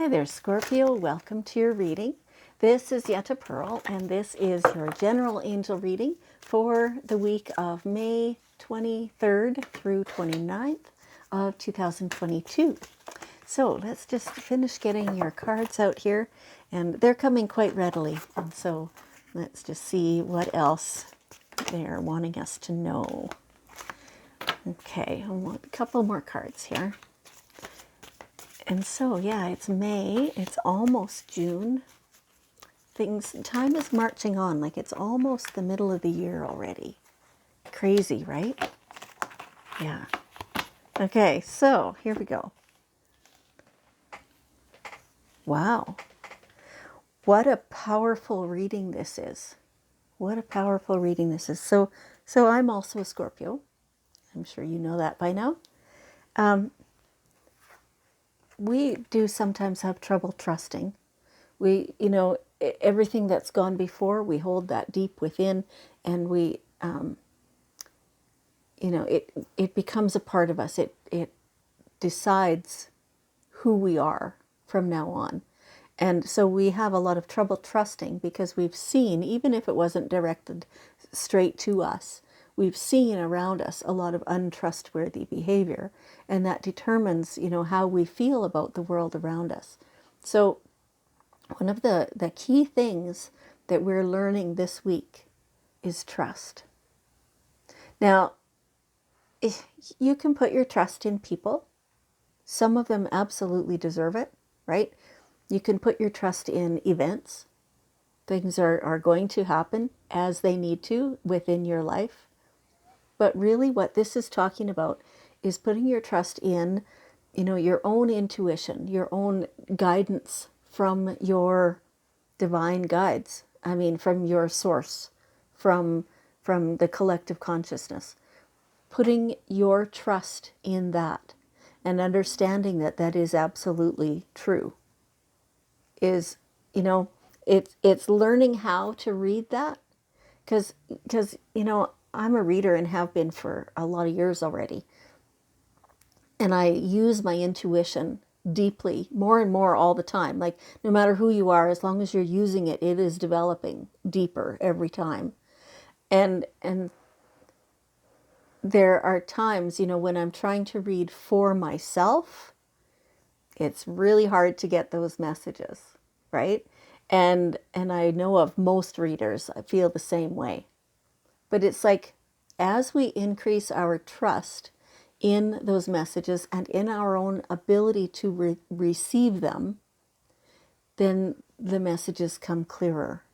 Hi there, Scorpio. Welcome to your reading. This is Yetta Pearl, and this is your general angel reading for the week of May 23rd through 29th of 2022. So let's just finish getting your cards out here, and they're coming quite readily. And so let's just see what else they're wanting us to know. Okay, I want a couple more cards here. And so, yeah, it's May, it's almost June. Time is marching on, like it's almost the middle of the year already. Crazy, right? Yeah. Okay, so here we go. Wow. What a powerful reading this is. What a powerful reading this is. So I'm also a Scorpio. I'm sure you know that by now. We do sometimes have trouble trusting. Everything that's gone before, we hold that deep within, and it becomes a part of us. It decides who we are from now on. And so we have a lot of trouble trusting because we've seen, even if it wasn't directed straight to us, we've seen around us a lot of untrustworthy behavior, and that determines, how we feel about the world around us. So one of the key things that we're learning this week is trust. Now, you can put your trust in people. Some of them absolutely deserve it, right? You can put your trust in events. Things are going to happen as they need to within your life. But really what this is talking about is putting your trust in, your own intuition, your own guidance from your divine guides. I mean, from your source, from the collective consciousness. Putting your trust in that and understanding that that is absolutely true is, it's learning how to read that, because I'm a reader and have been for a lot of years already, and I use my intuition deeply, more and more all the time. Like, no matter who you are, as long as you're using it, it is developing deeper every time. And there are times, when I'm trying to read for myself, it's really hard to get those messages, right? And I know of most readers, I feel the same way. But it's like, as we increase our trust in those messages and in our own ability to receive them, then the messages come clearer.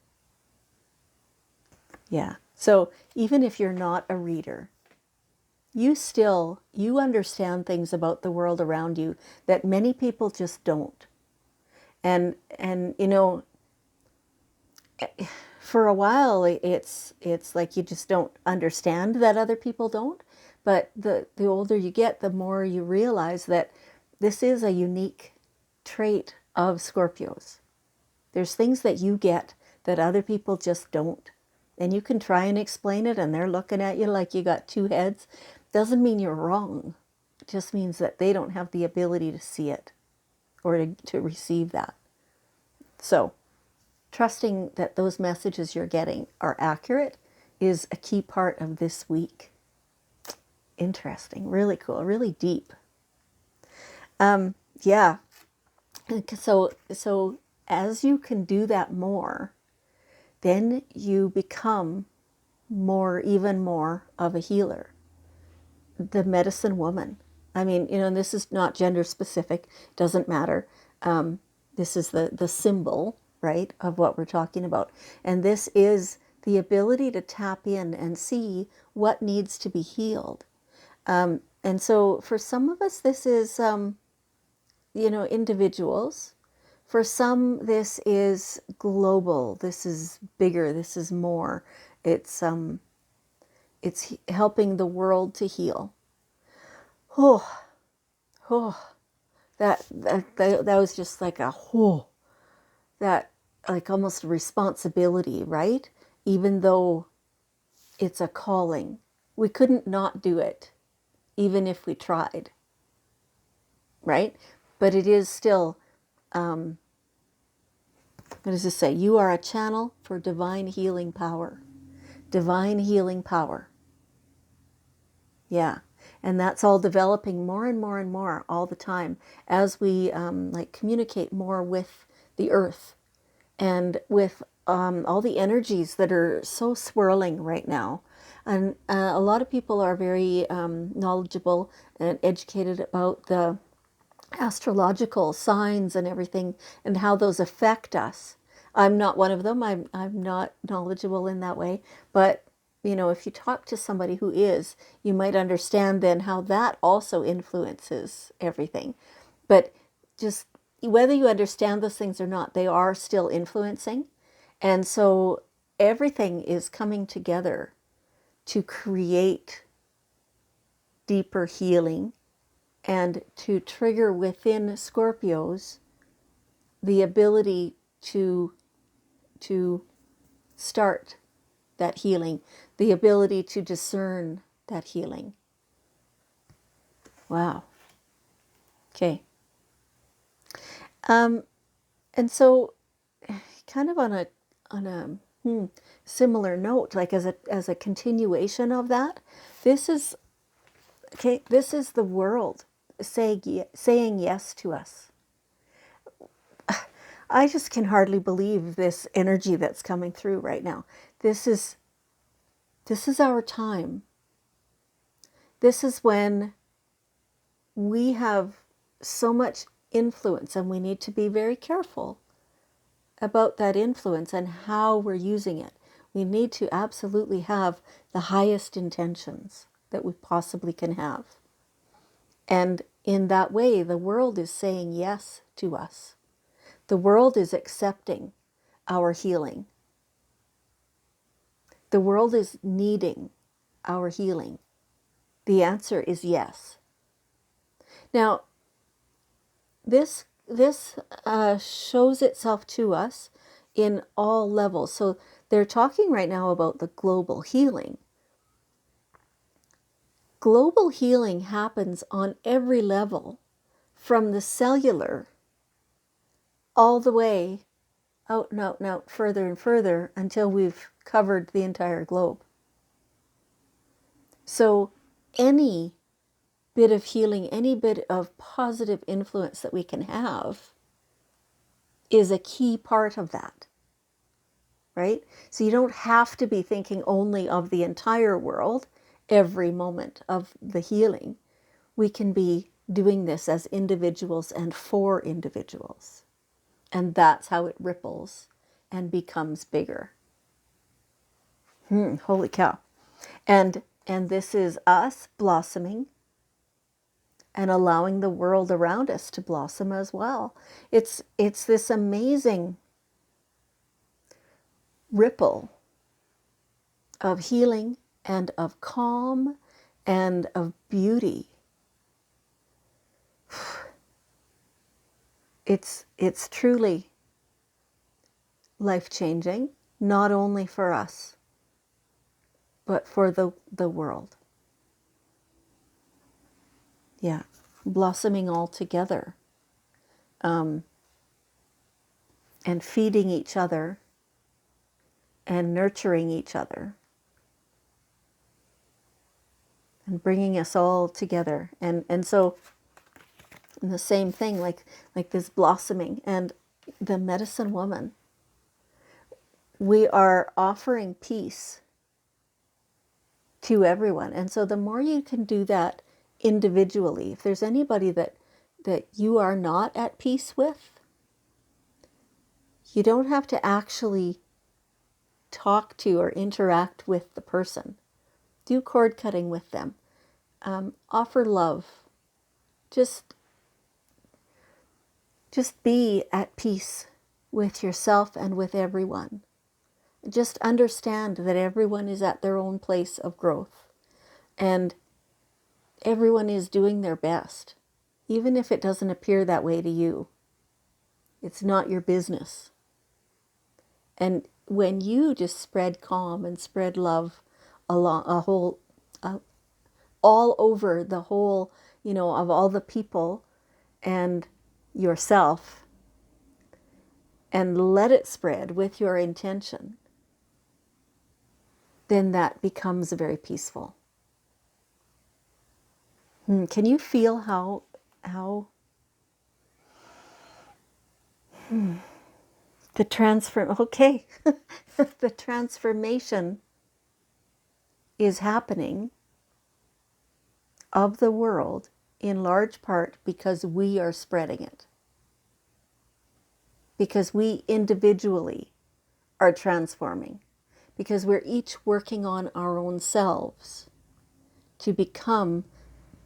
Yeah. So even if you're not a reader, you understand things about the world around you that many people just don't. And for a while it's like you just don't understand that other people don't. But the older you get, the more you realize that this is a unique trait of Scorpios. There's things that you get that other people just don't. And you can try and explain it, and they're looking at you like you got two heads. Doesn't mean you're wrong. It just means that they don't have the ability to see it or to receive that. So, trusting that those messages you're getting are accurate is a key part of this week. Interesting, really cool, really deep. Yeah. So as you can do that more, then you become even more of a healer. The medicine woman. I mean, and this is not gender specific, doesn't matter. This is the symbol, right, of what we're talking about. And this is the ability to tap in and see what needs to be healed. And so for some of us, this is, individuals. For some, this is global. This is bigger. This is more. It's helping the world to heal. Oh, oh, that was just like that like almost a responsibility, right? Even though it's a calling, we couldn't not do it, even if we tried, right? But it is still what does this say? You are a channel for divine healing power. Divine healing power. Yeah. And that's all developing more and more and more all the time as we like communicate more with the earth and with all the energies that are so swirling right now. And a lot of people are very knowledgeable and educated about the astrological signs and everything and how those affect us. I'm not one of them. I'm not knowledgeable in that way. But, you know, if you talk to somebody who is, you might understand then how that also influences everything. But just whether you understand those things or not, they are still influencing. And so everything is coming together to create deeper healing and to trigger within Scorpios the ability to start that healing, the ability to discern that healing. Wow. Okay. And so, kind of on a similar note, like as a continuation of that, this is okay. This is the world saying yes to us. I just can hardly believe this energy that's coming through right now. This is our time. This is when we have so much influence, and we need to be very careful about that influence and how we're using it. We need to absolutely have the highest intentions that we possibly can have. And in that way, the world is saying yes to us. The world is accepting our healing. The world is needing our healing. The answer is yes. Now, this shows itself to us in all levels. So they're talking right now about the global healing. Global healing happens on every level, from the cellular all the way out and out and out, further and further, until we've covered the entire globe. So any bit of healing, any bit of positive influence that we can have is a key part of that, right? So you don't have to be thinking only of the entire world every moment of the healing. We can be doing this as individuals and for individuals. And that's how it ripples and becomes bigger. Holy cow. And this is us blossoming and allowing the world around us to blossom as well. It's this amazing ripple of healing and of calm and of beauty. It's truly life-changing, not only for us, but for the world. Yeah, blossoming all together, and feeding each other and nurturing each other and bringing us all together. And so the same thing, like this blossoming and the medicine woman, we are offering peace to everyone. And so the more you can do that individually, if there's anybody that you are not at peace with, you don't have to actually talk to or interact with the person. Do cord cutting with them. Offer love. Just be at peace with yourself and with everyone. Just understand that everyone is at their own place of growth. And everyone is doing their best, even if it doesn't appear that way to you. It's not your business. And when you just spread calm and spread love along all over the whole, of all the people and yourself, and let it spread with your intention, then that becomes very peaceful. Can you feel how the the transformation is happening of the world in large part because we are spreading it. Because we individually are transforming. Because we're each working on our own selves to become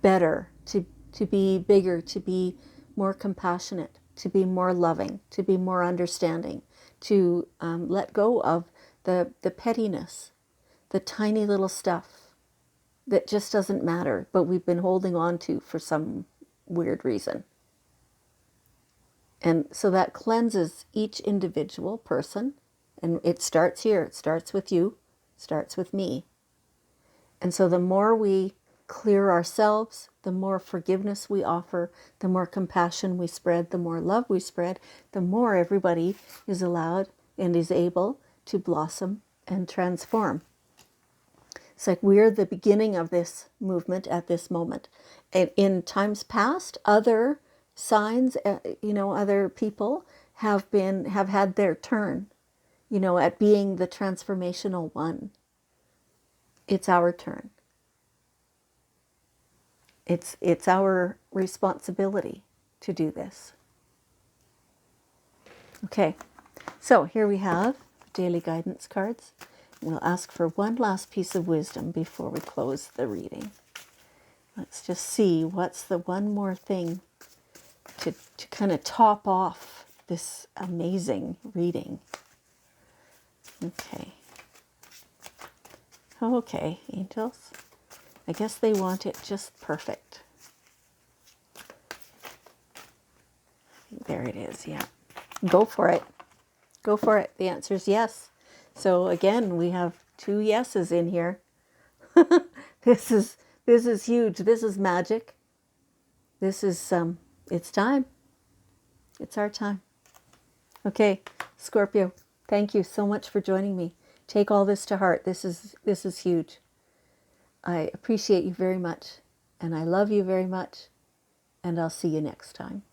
better, to be bigger, to be more compassionate, to be more loving, to be more understanding, to let go of the pettiness, the tiny little stuff that just doesn't matter, but we've been holding on to for some weird reason. And so that cleanses each individual person. And it starts here. It starts with you. It starts with me. And so the more we clear ourselves, the more forgiveness we offer, the more compassion we spread, the more love we spread, the more everybody is allowed and is able to blossom and transform. It's like we're the beginning of this movement at this moment. And in times past, other signs, other people have had their turn, at being the transformational one. It's our turn. It's our responsibility to do this. Okay, so here we have daily guidance cards. We'll ask for one last piece of wisdom before we close the reading. Let's just see what's the one more thing to kind of top off this amazing reading. Okay, angels. I guess they want it just perfect. There it is, yeah. Go for it. Go for it. The answer is yes. So again, we have 2 yeses in here. This is huge. This is magic. This is it's time. It's our time. Okay, Scorpio, thank you so much for joining me. Take all this to heart. This is huge. I appreciate you very much, and I love you very much, and I'll see you next time.